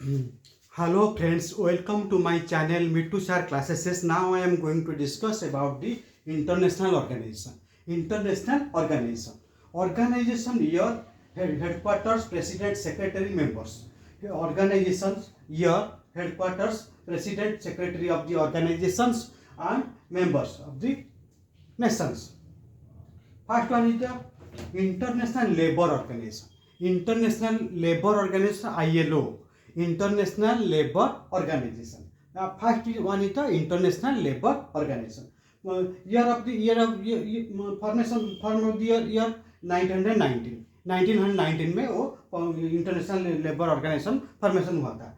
Hello friends, welcome to my channel Mittu Sir Classes. Now I am going to discuss about the international organization. International organization year, headquarters, president, secretary, members. Organizations year, headquarters, president, secretary of the organizations and members of the nations. First one is the International Labour Organization. International Labour Organization ILO. International Labour Organization. First one is the International Labour Organization. Formation form of the year 1919. 1919 में वो international Labour organisation formation हुआ था.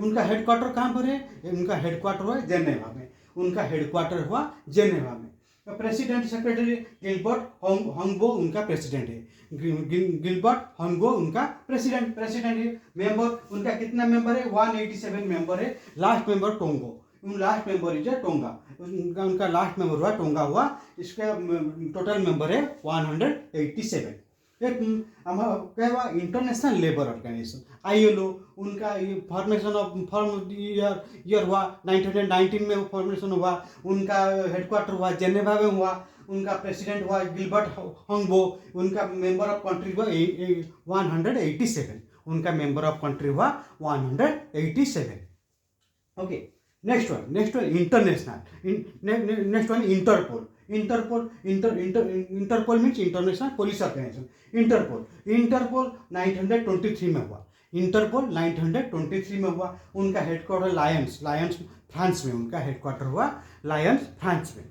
उनका headquarter कहाँ पर है? उनका headquarter हुआ जेनेवा में. उनका हेडक्वार्टर हुआ जेनेवा में. प्रेसिडेंट सेक्रेटरी गिलबर्ट हॉन्गबो उनका प्रेसिडेंट है. गिलबर्ट हॉन्गबो उनका प्रेसिडेंट है. मेंबर उनका कितना मेंबर है? 187 मेंबर है. Last member Tonga. Last member is Tonga. उनका लास्ट मेंबर हुआ टोंगा हुआ. इसका टोटल मेंबर है 187. एक क्या हुआ? International Labour Organisation ILO. उनका फॉर्मेशन फॉर्म ईयर हुआ 1919 में फॉर्मेशन हुआ. उनका हेडक्वार्टर हुआ जेनेवा में हुआ. उनका प्रेसिडेंट हुआ गिलबर्ट हॉन्गबो. उनका मेंबर ऑफ कंट्री हुआ 187. उनका मेंबर ऑफ कंट्री हुआ 187. Okay. Next one international. Next one Interpol. Interpol means international police organisation. Interpol 1923 में हुआ. इंटरपोल 1923 में हुआ. उनका हेडक्वार्टर लायंस फ्रांस में. उनका हेडक्वार्टर हुआ लायंस फ्रांस में.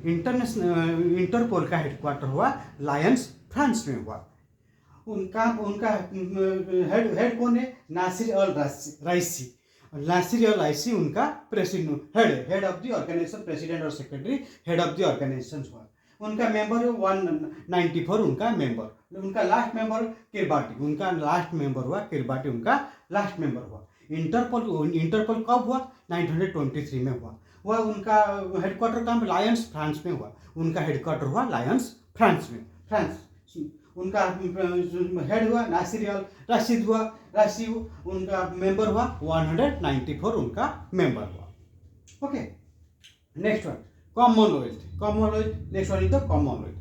इंटरपोल का हेडक्वार्टर हुआ लायंस फ्रांस में हुआ. उनका हेड कौन है? Nasir Al राइसी. Nasir Al Raisi उनका president head of the organization. President और secretary head of the organization हुआ. उनका मेंबर है 194. उनका मेंबर. उनका लास्ट मेंबर किरबाटी. उनका लास्ट मेंबर हुआ किरबाटी. उनका लास्ट मेंबर हुआ. इंटरपोल कब हुआ? 1923 में हुआ. वह उनका हेडक्वार्टर कहाँ? लायंस फ्रांस में हुआ. उनका हेडक्वार्टर हुआ लायंस फ्रांस में. उनका हेड हुआ नासिर अल राशिद. उनका मेंबर हुआ 194. उनका मेंबर हुआ. Okay. Next one Commonwealth. Next one is the Commonwealth.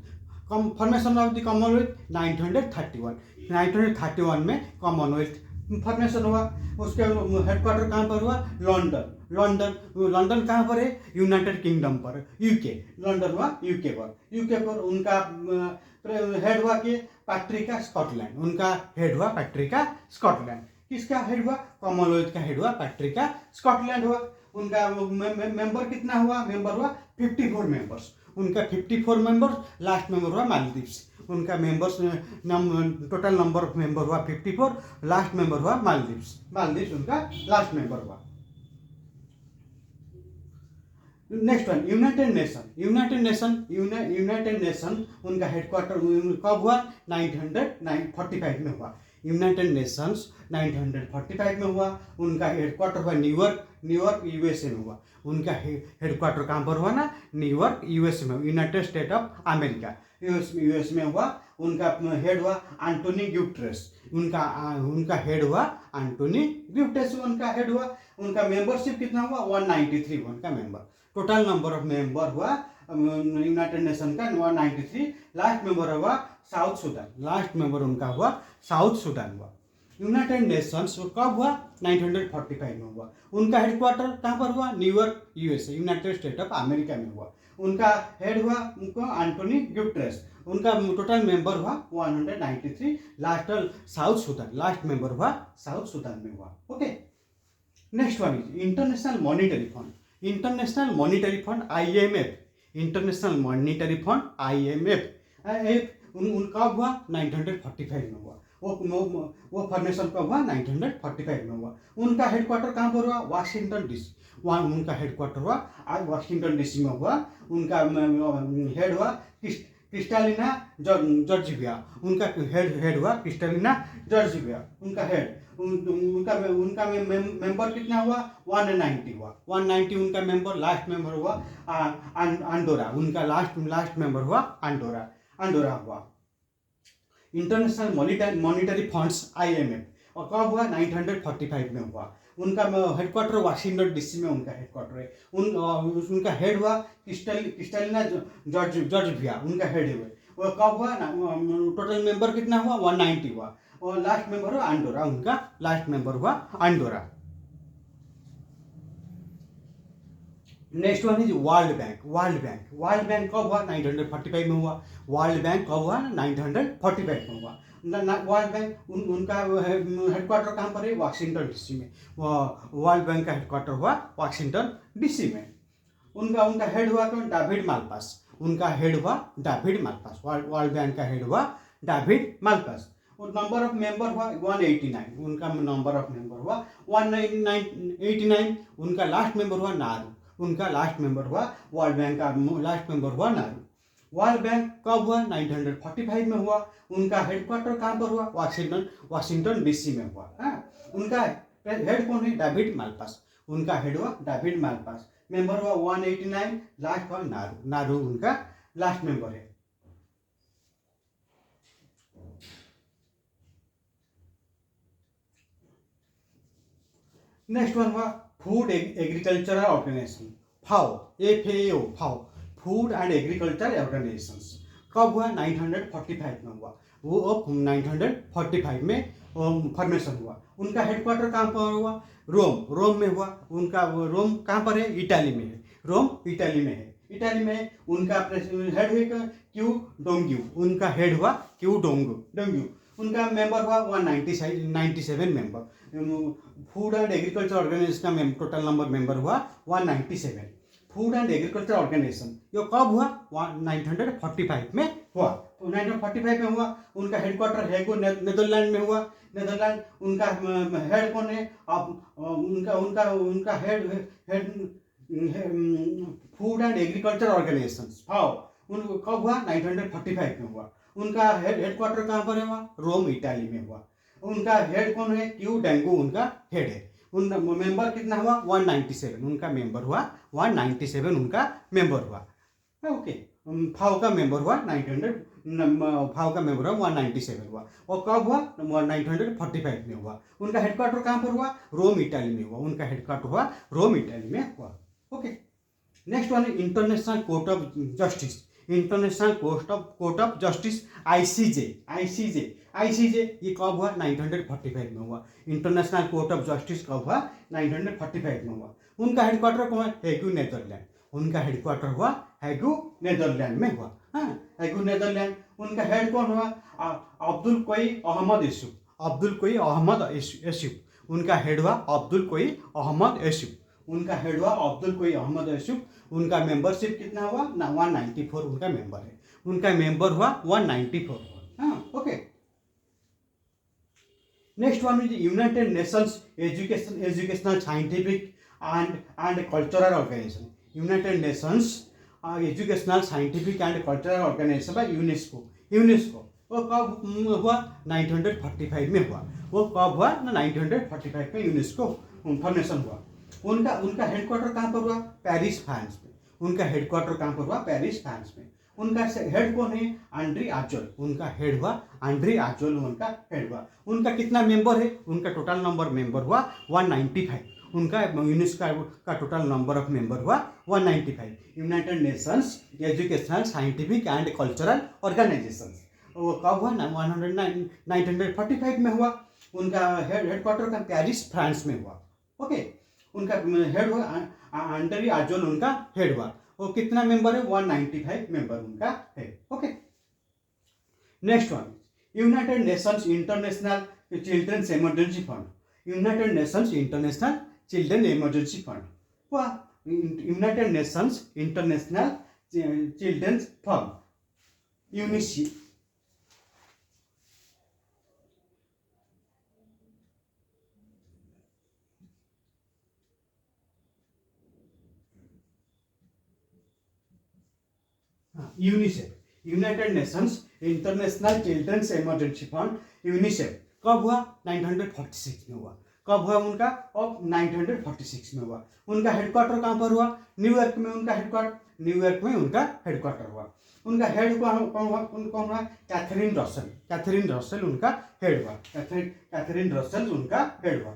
Formation of the Commonwealth 1931 में कॉमनवेल्थ फॉर्मेशन हुआ. उसके हेडक्वार्टर कहाँ पर हुआ? लंदन कहाँ पर है? यूनाइटेड किंगडम पर. यूके. लंदन हुआ यूके पर. उनका हेड हुआ कि पैट्रिका स्कॉटलैंड. उनका हेड हुआ पैट्रिका स्कॉटलैंड. किसका हेड हुआ? कॉमनवेल्थ का हेड हुआ पैट्रिका स्कॉटलैंड हुआ. उनका मेंबर कितना हुआ? मेंबर हुआ 54 मेंबर्स. उनका 54 मेंबर्स. लास्ट मेंबर हुआ मालदीव्स. उनका members total number of member हुआ 54. लास्ट मेंबर हुआ मालदीव्स उनका लास्ट मेंबर हुआ. Next one United nation. उनका हेडक्वार्टर कब हुआ? 1945 में हुआ. यूनाइटेड नेशंस 1945 में हुआ. उनका हेडक्वार्टर हुआ न्यूयॉर्क USA में हुआ. उनका हेडक्वार्टर कहाँ पर हुआ ना? न्यूयॉर्क USA में. United state of America US में हुआ. उनका हेड हुआ एंटोनी ग्यूटेरेस. उनका हेड हुआ एंटोनी ग्यूटेरेस. उनका हेड हुआ. उनका मेंबरशिप कितना हुआ? 193. उनका member. Total number of member हुआ यूनाइटेड नेशन का 193. लास्ट मेंबर हुआ साउथ सूडान. लास्ट मेंबर उनका हुआ साउथ सूडान हुआ. यूनाइटेड नेशंस कब हुआ? 1945 में हुआ. उनका हेडक्वार्टर कहाँ पर हुआ? New York USA United state of America में हुआ. उनका हेड हुआ उनको एंटोनी ग्यूटेरेस. उनका टोटल मेंबर हुआ 193. Last south Sudan. Last member हुआ साउथ सूडान में हुआ. Okay. Next one is international monetary fund. International monetary fund IMF. International monetary fund IMF कब हुआ? 1945 में हुआ. वो फॉर्मेशन कब हुआ? 1945 में हुआ. उनका हेडक्वार्टर कहाँ पर हुआ? Washington DC. उनका हेडक्वार्टर हुआ वाशिंगटन DC में हुआ. उनका हेड हुआ क्रिस्टालिना जॉर्जिया. उनका हेड हुआ क्रिस्टालिना जॉर्जिया. उनका हेड उनका मेंबर कितना हुआ? 190 हुआ. 190 उनका मेंबर. लास्ट मेंबर हुआ अंडोरा. उनका लास्ट मेंबर हुआ अंडोरा हुआ. International monetary funds IMF. और कब हुआ 1945 में हुआ। उनका हेडक्वार्टर वाशिंगटन डीसी में उनका हेडक्वार्टर है। उनका हेड हुआ क्रिस्टलिना जॉर्जिया, उनका हेड हुए। वो कब हुआ, टोटल मेंबर कितना हुआ 190 हुआ। और लास्ट मेंबर हुआ अंडोरा, उनका लास्ट मेंबर हुआ Andorra. Next one is world bank. World bank कब हुआ 1945 में हुआ। वर्ल्ड बैंक कब हुआ 1945 में हुआ। वर्ल्ड बैंक उनका हेडक्वार्टर कहाँ पर है, वाशिंगटन डीसी में। वर्ल्ड बैंक का हेडक्वार्टर हुआ वाशिंगटन डीसी में। उनका हेड हुआ कौन, डेविड मालपास। उनका हेड हुआ डेविड मालपास। वर्ल्ड बैंक का हेड हुआ डेविड मालपास। और नंबर ऑफ मेंबर हुआ 189, उनका नंबर ऑफ मेंबर हुआ 189। उनका लास्ट मेंबर हुआ नारू, उनका लास्ट मेंबर हुआ वर्ल्ड बैंक का लास्ट मेंबर हुआ नारू। वर्ल्ड बैंक कब हुआ 1945 में हुआ। उनका हेडक्वार्टर कहाँ पर हुआ, वाशिंगटन डीसी में हुआ। उनका हेड कौन है, डेविड मालपास। उनका हेड हुआ डेविड मालपास। मेंबर हुआ 189, लास्ट हुआ नारू। नारू उनका लास्ट मेंबर है। नेक्स्ट वन हुआ food agricultural organization, FAO, FAO, FAO, food and agriculture organizations. कब हुआ 945 में हुआ। वो 945 में फॉर्मेशन हुआ। उनका हेडक्वार्टर कहाँ पर हुआ, रोम में हुआ। उनका रोम कहाँ पर है, इटाली में है। रोम इटाली में है। इटाली में उनका हेड है क्यू डोंग्यू, उनका हेड हुआ क्यू डोंग्यू। उनका मेंबर हुआ 197 member. Food and agriculture Organisation का टोटल नंबर मेंबर हुआ 197। फूड एंड एग्रीकल्चर ऑर्गेनाइजेशन ये कब हुआ 1945 में हुआ। तो 1945 में हुआ। उनका हेडक्वार्टर हैगो नेदरलैंड में हुआ। नेदरलैंड उनका हेड कौन है, उनका head food and agriculture organization FAO, उनको कब हुआ 1945 में हुआ। उनका हेडक्वार्टर कहाँ पर हुआ, रोम इटाली में हुआ। उनका हेड कौन है, क्यू डेंगू उनका हेड है। उन मेंबर कितना हुआ 197, उनका मेंबर हुआ 197, उनका मेंबर हुआ। ओके, फाओ का मेंबर हुआ 900, फाओ का मेंबर हुआ 197 हुआ। और कब हुआ 1945 में हुआ। उनका हेडक्वार्टर कहाँ पर हुआ, रोम इटाली में हुआ। उनका हेडक्वार्टर हुआ रोम इटाली में हुआ। ओके, नेक्स्ट वन है international court of justice. International court of justice ICJ ये कब हुआ 945 में हुआ। इंटरनेशनल कोर्ट ऑफ जस्टिस कब हुआ 945 में हुआ। उनका हेडक्वार्टर कौन है, हेगू नेदरलैंड। उनका हेडक्वार्टर हुआ हेगू नेदरलैंड में हुआ। हेगू नेदरलैंड। उनका हेड कौन हुआ, अब्दुल कोई अहमद यूसुफ। उनका हेड हुआ अब्दुल कोई अहमद यूसुफ। उनका हेड हुआ अब्दुल कोई अहमद यूसुफ। उनका मेंबरशिप कितना हुआ 194, उनका मेंबर है। उनका मेंबर हुआ 194 हुआ। Okay, next one is United Nations Educational Scientific and Cultural Organisation. United Nations Educational Scientific and Cultural Organisation by UNESCO. वो कब हुआ 945 में हुआ। वो कब हुआ 945 में यूनेस्को फॉर्मेशन हुआ। उनका हेडक्वार्टर कहाँ पर हुआ, पेरिस फ्रांस में। उनका हेडक्वार्टर कहाँ पर हुआ, पेरिस फ्रांस में। उनका हेड कौन है, आंड्री आजोल। उनका हेड हुआ आंड्री आजोल, उनका हेड हुआ। उनका कितना मेंबर है, उनका टोटल नंबर मेंबर हुआ 195। उनका यूनेस्को का टोटल नंबर ऑफ मेंबर हुआ 195। United Nations Educational Scientific and Cultural Organisation वो कब हुआ 945 में हुआ। उनका हेडक्वार्टर का पेरिस फ्रांस में हुआ। ओके, उनका हेड हुआ आंड्री आजोल, उनका हेड हुआ। वो कितना मेंबर है 195 मेंबर उनका है। Okay, next one United Nations International Children's Emergency Fund. United Nations International Children Emergency Fund हुआ। United Nations International Children's Fund UNICEF. UNICEF, United Nations International Children's Emergency Fund UNICEF कब हुआ 946 में हुआ। कब हुआ उनका? अब 946 में हुआ। उनका हेडक्वार्टर कहाँ पर हुआ? न्यूयॉर्क में उनका हेडक्वार्टर, न्यूयॉर्क में उनका हेडक्वार्टर हुआ। उनका हेड कौन हुआ? कैथरीन रसेल, कैथरीन रसेल उनका हेड हुआ, कैथरीन रसेल उनका हेड हुआ।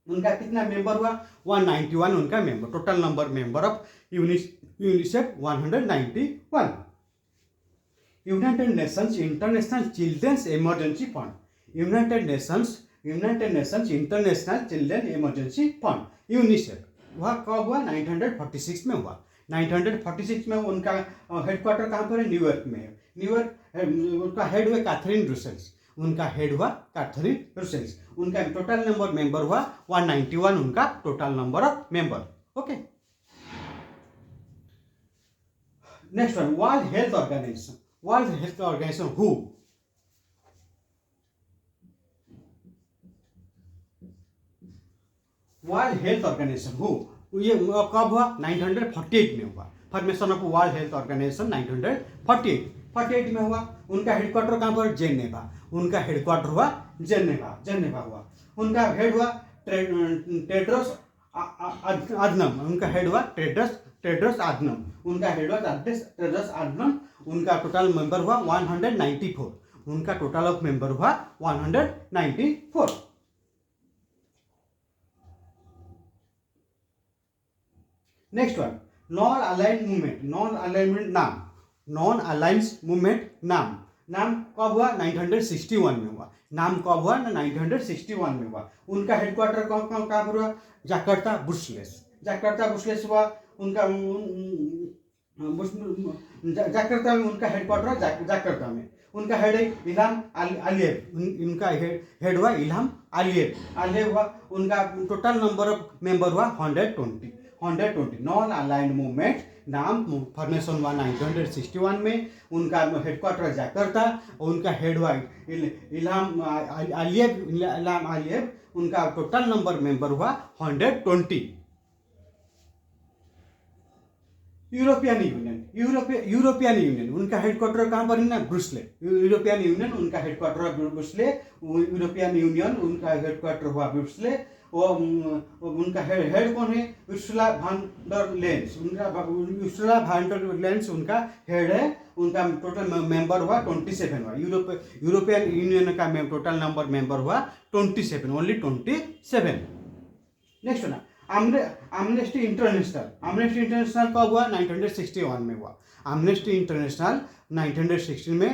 उनका कितना मेंबर हुआ? 191 उनका member, total number member of UNICEF 191। United Nations International Children's Emergency Fund, United Nations International Children Emergency Fund UNICEF, वह कब हुआ? 946 में हुआ। 946 में उनका हेडक्वार्टर कहाँ पर है? न्यूयॉर्क में है। न्यूयॉर्क उनका हेड हुआ कैथरीन रूसेल्स, उनका हेड हुआ कैथरीन रूसेल्स। उनका टोटल नंबर मेंबर हुआ 191 उनका total number of member. Okay, next one, World Health Organisation. World Health Organisation who? World Health Organisation who, ये कब हुआ? 948 में हुआ। Formation of World Health Organisation 948 में हुआ। उनका हेडक्वार्टर कहाँ पर? जेनेवा, उनका हेडक्वार्टर हुआ जेनेवा हुआ। उनका हेड हुआ टेड्रोस अधनम, उनका हेड हुआ टेड्रोस अधनम, उनका हेड हुआ टेड्रोस अधनम। उनका टोटल मेंबर हुआ 194, उनका टोटल ऑफ मेंबर हुआ 194। Next one, non aligned movement. Non alignment नाम, नॉन अलाइंस मूवमेंट नाम कब हुआ? 961 में हुआ। नाम कब हुआ? 961 में हुआ। उनका हेडक्वार्टर कहाँ पर हुआ? जाकार्ता बुशलेस हुआ। उनका जाकार्ता में उनका हेडक्वार्टर हुआ, जाकार्ता में। उनका हेड है इल्हाम अलियेव, इनका हेड हुआ इल्हाम अलियेव हुआ। उनका टोटल नंबर ऑफ मेंबर हुआ 120। नॉन अलाइंड मूवमेंट नाम फॉर्मेशन हुआ 961 में। उनका हेडक्वार्टर जाकार्ता, उनका हेड हुआ इल्हाम अलियेव। उनका टोटल नंबर मेंबर हुआ 120। यूरोपियन यूनियन उनका हेडक्वार्टर कहाँ पर है ना? ब्रुसले। यूरोपियन यूनियन उनका हेडक्वार्टर हुआ ब्रुसले। यूरोपियन यूनियन उनका हेडक्वार्टर हुआ ब्रुसले। वो उनका हेड कौन है? उर्सुला भान डर लेंस, उनका हेड है। उनका टोटल मेंबर हुआ 27 हुआ। यूरोपियन यूनियन का टोटल नंबर मेंबर हुआ 27, ओनली 27। नेक्स्ट है ना, एमनेस्टी इंटरनेशनल कब हुआ? 961 में हुआ। एमनेस्टी इंटरनेशनल 1960 में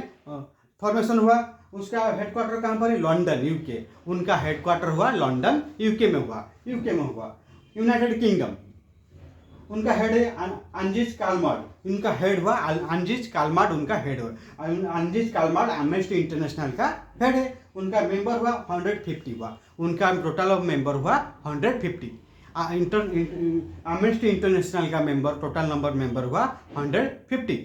फॉर्मेशन हुआ। उसका हेडक्वार्टर कहाँ पर है? London, UK. उनका हेडक्वार्टर हुआ लंदन, यूके में हुआ। यूनाइटेड किंगडम, उनका हेड है अंजिज कालमार्ड, उनका हेड हुआ अंजिज कालमार्ड, उनका हेड हुआ अंजिज कालमार्ड। एमनेस्टी इंटरनेशनल का हेड है। उनका मेंबर हुआ 150 हुआ। उनका टोटल ऑफ मेंबर हुआ 150। एमनेस्टी इंटरनेशनल का मेंबर टोटल नंबर मेंबर हुआ 150।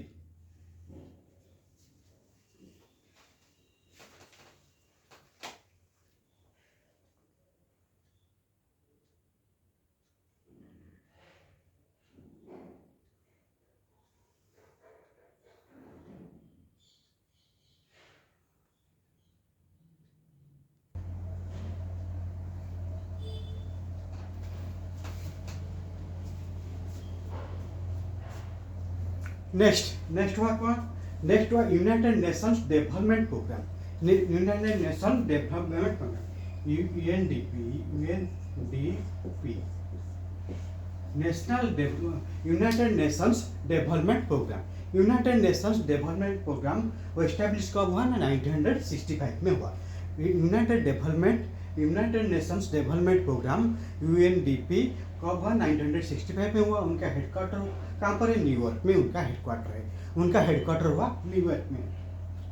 नेक्स्ट हुआ कौन? नेक्स्ट हुआ United Nations Development Programme. United Nation Development Programme, UNDP, United Nations Development Programme. United Nations Development Programme वो एस्टेब्लिश कब हुआ ना? 1965 में हुआ। United Nations Development Programme UNDP कब हुआ? 1965 में हुआ। उनका हेडक्वार्टर कहाँ पर है? न्यूयॉर्क में उनका हेडक्वार्टर है। उनका हेडक्वार्टर हुआ न्यूयॉर्क में।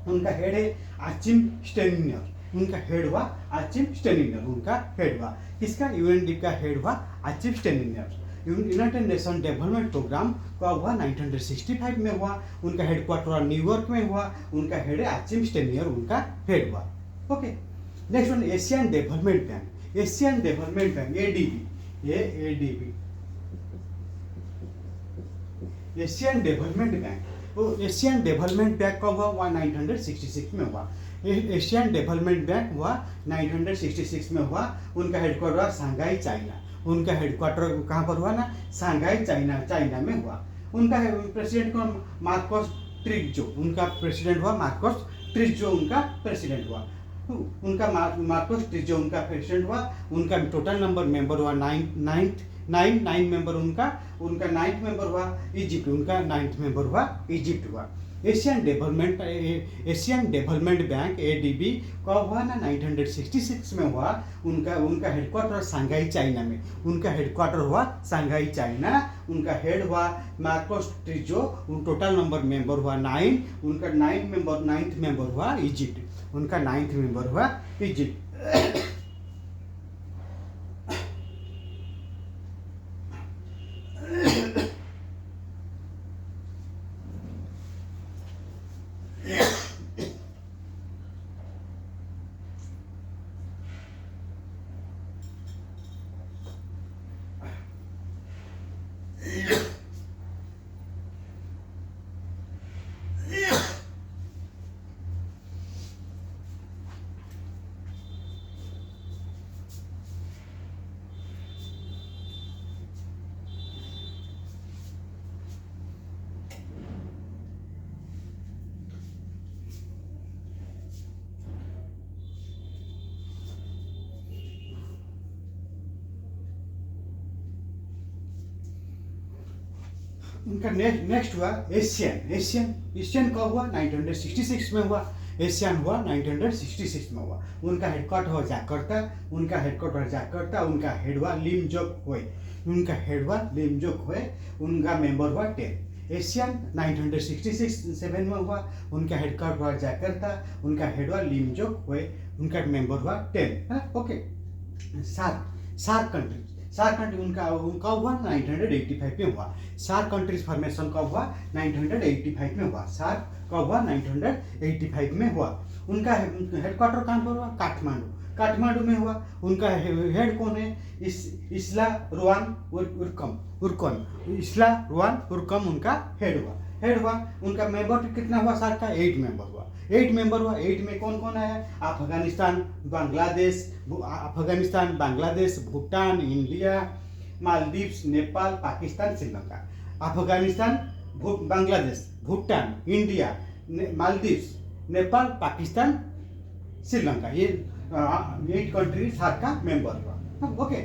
उनका हेड है आचिम स्टेनियर, उनका हेड हुआ आचिम स्टेनियर, उनका हेड हुआ किसका? यूएनडीपी का हेड हुआ आचिम स्टेनियर। यूनाइटेड नेशन डेवलपमेंट प्रोग्राम कब हुआ? 1965 में हुआ। उनका हेडक्वार्टर हुआ न्यूयॉर्क में हुआ। उनका हेड है आचिम स्टेनियर, उनका हेड हुआ। Okay, next one, Asian development bank. Asian development bank ADB, Asian development bank. वो एशियन डेवलपमेंट बैंक कब हुआ? 1966 में हुआ। एशियन डेवलपमेंट बैंक हुआ 966 में हुआ। उनका हेडक्वार्टर हुआ शंघाई चाइना। उनका हेडक्वार्टर कहाँ पर हुआ ना, शंघाई चाइना में हुआ। उनका प्रेसिडेंट कौन, मार्कोस ट्रिजो। उनका प्रेसिडेंट हुआ मार्कोस ट्रिजो, उनका प्रेसिडेंट हुआ। उनका मार्कोस ट्रिजो उनका प्रेसिडेंट हुआ। उनका टोटल नंबर मेंबर हुआ 9 मेंबर। उनका 9th मेंबर हुआ इजिप्ट। उनका 9th मेंबर हुआ इजिप्ट हुआ। एशियन डेवलपमेंट बैंक एडीबी कब हुआ ना, 966 में हुआ। उनका हेडक्वार्टर शंघाई चाइना में। उनका हेडक्वार्टर हुआ शंघाई चाइना। उनका हेड हुआ मार्कोस ट्रिजो। टोटल नंबर मेंबर हुआ 9। उनका 9th मेंबर हुआ इजिप्ट। उनका 9th मेंबर हुआ इजिप्ट। उनका नेक्स्ट हुआ एशियन कब हुआ, 966 में हुआ। एशियन हुआ 966 में हुआ। उनका हेडक्वार्टर हुआ जाकर्ता। उनका हेड हुआ लिम जोक हुए। उनका मेंबर हुआ 10। एशियन 967 में हुआ। उनका हेडक्वार्टर हुआ जाकर्ता। उनका हेड हुआ लिम जोक हुए। उनका मेंबर हुआ 10। ओके। सार्क कंट्री उनका कब हुआ, 985 में हुआ। सार्क कंट्रीज फॉर्मेशन कब हुआ, 985 में हुआ। सार्क कब हुआ, 985 में हुआ। उनका हेडक्वार्टर कहाँ पर हुआ, काठमांडू में हुआ। उनका हेड कौन है, इसला रुआन उर्कम उनका हेड हुआ। उनका मेंबर कितना हुआ, सार्क का 8 मेंबर हुआ। 8 में कौन कौन है, अफगानिस्तान, बांग्लादेश, भूटान, इंडिया, मालदीव्स, नेपाल, पाकिस्तान, श्रीलंका। अफगानिस्तान, बांग्लादेश, भूटान, इंडिया, मालदीव्स, नेपाल, पाकिस्तान, श्रीलंका। ये 8 कंट्री सार्क का मेंबर हुआ। ओके।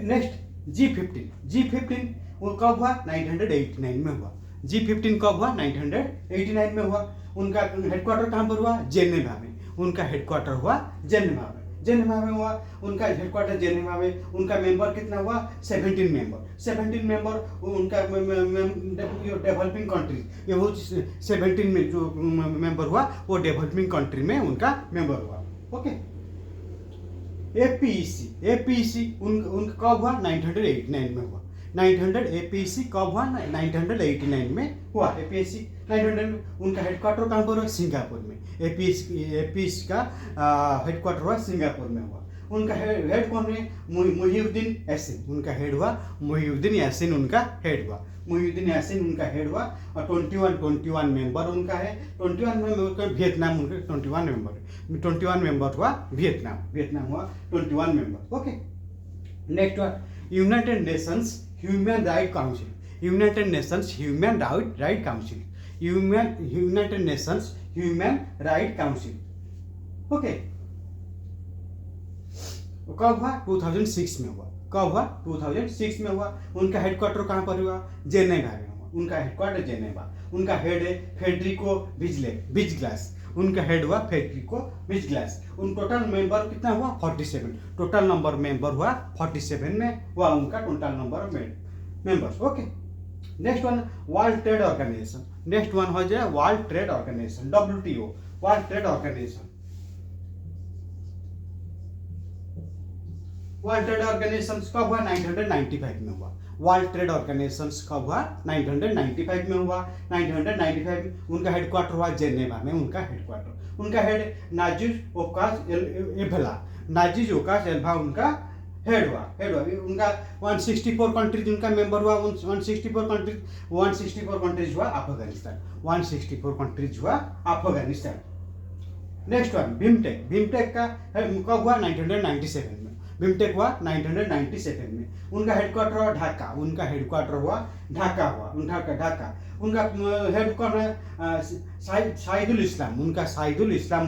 नेक्स्ट G15 वो कब हुआ, 989 में हुआ। G15 कब हुआ, 989 में हुआ। उनका हेडक्वार्टर कहाँ पर हुआ, जेनेवा में। उनका हेडक्वार्टर हुआ जेनेवा में हुआ। उनका हेडक्वार्टर जेनेवा में। उनका मेंबर कितना हुआ, 17 मेंबर। उनका डेवलपिंग कंट्री, ये वो 17 में जो मेंबर हुआ वो डेवलपिंग कंट्री में उनका मेंबर हुआ। ओके। APEC उनका कब हुआ, 989 में हुआ। APEC कब हुआ, 989 में हुआ। APEC 900 में। उनका हेडक्वार्टर कहाँ पर हुआ, सिंगापुर में। APEC का हेडक्वार्टर हुआ सिंगापुर में हुआ। उनका हेड कौन है, मुहीउद्दीन यासीन। उनका हेड हुआ मुहीउद्दीन यासीन। उनका हेड हुआ मुहीउद्दीन यासीन। उनका हेड हुआ। और 21 मेंबर उनका है। 21 मेंबर का वियतनाम उनके 21 मेंबर हुआ। वियतनाम हुआ 21 मेंबर। ओके। नेक्स्ट हुआ United Nations human right council. United Nations human right council. Okay. कब हुआ, 2006 में हुआ। कब हुआ, 2006 में हुआ। उनका हेडक्वार्टर कहाँ पर हुआ, जेनेवा में हुआ। उनका हेडक्वार्टर जेनेवा। उनका हेड है फेडरिको विजग्लास। उनका हेड हुआ फेडरिको विजग्लास। उन टोटल मेंबर कितना हुआ, 47। टोटल नंबर मेंबर हुआ 47 में हुआ उनका total number members. Okay. Next one World Trade Organisation. Next one हो जाए World Trade Organisation, WTO, World Trade Organisation. World Trade Organisation कब हुआ, 995 में हुआ। वर्ल्ड ट्रेड ऑर्गेनाइजेशन कब हुआ, 995 में हुआ। 995 उनका हेडक्वार्टर हुआ जेनेवा में। उनका हेड नाजिज ओकास एल्वा उनका हेड हुआ उनका 164 कंट्रीज उनका मेंबर हुआ 164 कंट्रीज हुआ अफगानिस्तान 164 कंट्रीज हुआ अफगानिस्तान। नेक्स्ट वन भीमटेक का कब हुआ 1997 में। भीमटेक हुआ 1997 में। उनका हेडक्वार्टर हुआ ढाका उनका हेडक्वार्टर शाहिदुल इस्लाम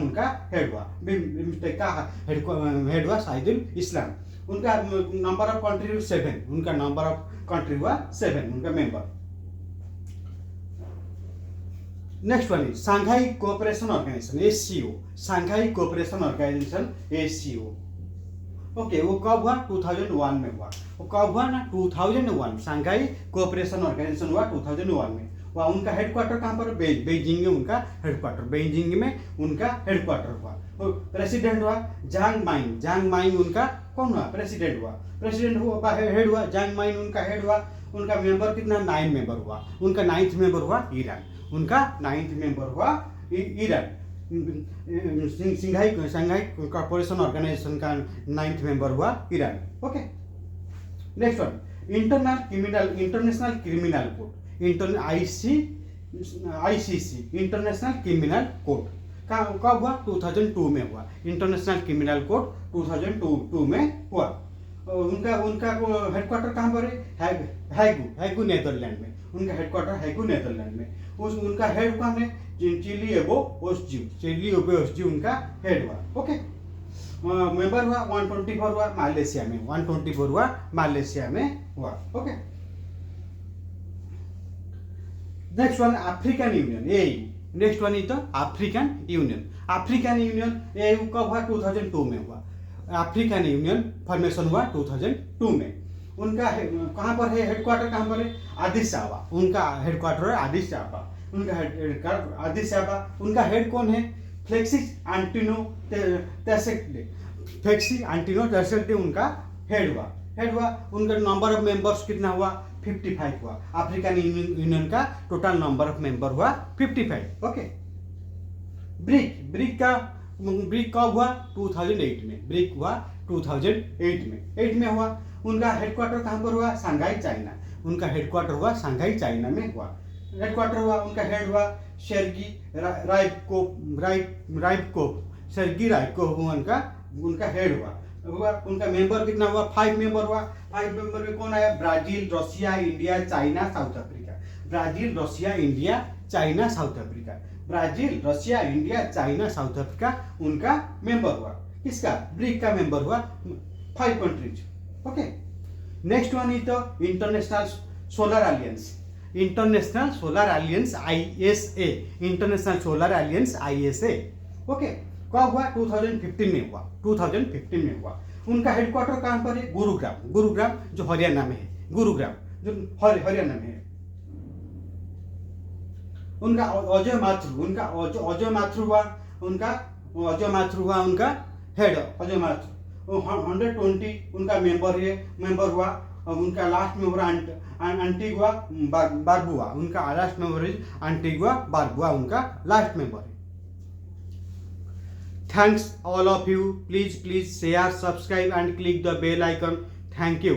उनका हेड हुआ। भीमटेक का हेड हुआ शाहिदुल इस्लाम। उनका नंबर ऑफ कंट्री 7 उनका नंबर ऑफ कंट्री हुआ 7 उनका मेंबर। Next one is Shanghai Cooperation Organisation SCO Shanghai Cooperation Organisation SCO. Okay वो कब हुआ 2001 में हुआ। वो कब हुआ ना 2001 शांघाई कोऑपरेशन ऑर्गेनाइजेशन हुआ 2001 में। वहाँ उनका हेडक्वार्टर कहाँ पर बेइजिंग में उनका हेडक्वार्टर बेइजिंग में उनका हेडक्वार्टर हुआ। प्रेसिडेंट हुआ जांग माइंग उनका कौन हुआ प्रेसिडेंट हुआ हेड हुआ जांग माइंग उनका हेड हुआ। उनका मेंबर कितना 9 मेंबर हुआ। उनका 9th मेंबर हुआ ईरान शांघाई कॉर्पोरेशन ऑर्गेनाइजेशन का 9th मेंबर हुआ Iran. Okay next one international criminal court ICC international criminal court कब हुआ 2002 में हुआ। इंटरनेशनल क्रिमिनल कोर्ट 2002 में हुआ। उनका हेडक्वार्टर कहाँ पर है हैगू नेदरलैंड में। उनका हेडक्वार्टर हैगू नेदरलैंड में। उनका हेड कौन है चिली एबो ओस्जी उनका हेड हुआ। ओके मेंबर हुआ 124 हुआ मालयेशिया में हुआ। Okay next one African union AU. Next one is the African union AU कब हुआ 2002 में हुआ। अफ्रीकन यूनियन फॉर्मेशन हुआ 2002 में। उनका कहाँ पर है हेडक्वार्टर कहाँ पर है आदिस आबा। उनका हेडक्वार्टर है आदिस आबा। उनका हेड कौन है फ्लेक्सी एंटिनो टेसेक्टे उनका हेड हुआ। उनका नंबर ऑफ मेंबर्स कितना हुआ 55 हुआ। अफ्रीकन यूनियन का टोटल नंबर ऑफ मेंबर हुआ 55। ओके ब्रिक कब हुआ 2008 में। ब्रिक हुआ 2008 में हुआ। उनका हेडक्वार्टर कहाँ पर हुआ शांघाई चाइना। उनका हेडक्वार्टर हुआ शांघाई चाइना में हुआ। उनका हेड हुआ शेरगी राइबकोव उनका हेड हुआ। उनका मेंबर कितना हुआ 5 मेंबर हुआ। 5 मेंबर में कौन आया Brazil Russia India China south Africa. Brazil Russia India south Africa उनका मेंबर हुआ। किसका ब्रिक का मेंबर हुआ 5 countries. Okay next one is the international solar alliance ISA। Okay कब हुआ 2015 में हुआ। उनका हेडक्वार्टर कहाँ पर है गुरुग्राम जो हरियाणा में है। उनका अजय माथुर हुआ उनका हेड 120 उनका मेंबर हुआ। उनका लास्ट मेंबर एंटीगुआ बारबुआ उनका लास्ट मेंबर उनका लास्ट मेंबर है। Thanks all of you. Please share subscribe and click the bell icon. Thank you.